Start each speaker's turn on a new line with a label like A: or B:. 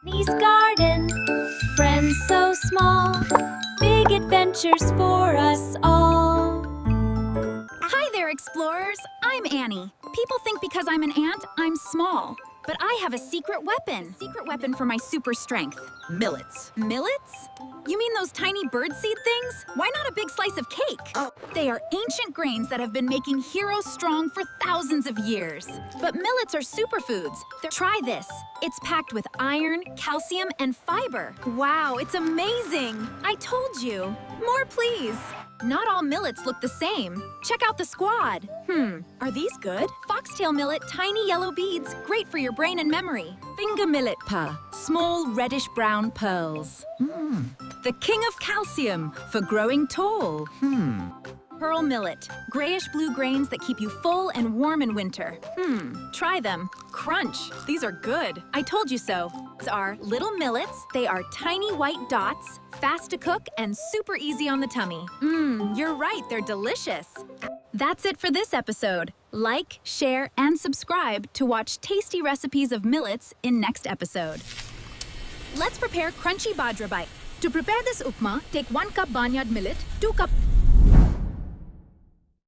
A: Annie's garden, friends so small, big adventures for us all.
B: Hi there, explorers! I'm Annie. People think because I'm an ant, I'm small. But I have a secret weapon. Secret weapon for my super strength.
C: Millets.
B: Millets? You mean those tiny birdseed things? Why not a big slice of cake?
C: Oh.
B: They are ancient grains that have been making heroes strong for thousands of years. But millets are superfoods. Try this. It's packed with iron, calcium, and fiber. Wow, it's amazing! I told you. More, please. Not all millets look the same. Check out the squad. Are these good? Foxtail millet, tiny yellow beads, great for your brain and memory.
D: Finger millet pa, small reddish-brown pearls. The king of calcium, for growing tall.
B: Pearl millet, grayish-blue grains that keep you full and warm in winter. Try them. Crunch. These are good. I told you so. These are little millets. They are tiny white dots, fast to cook, and super easy on the tummy. You're right. They're delicious. That's it for this episode. Like, share, and subscribe to watch tasty recipes of millets in next episode. Let's prepare crunchy bajra bite. To prepare this upma, take 1 cup barnyard millet, 2 cup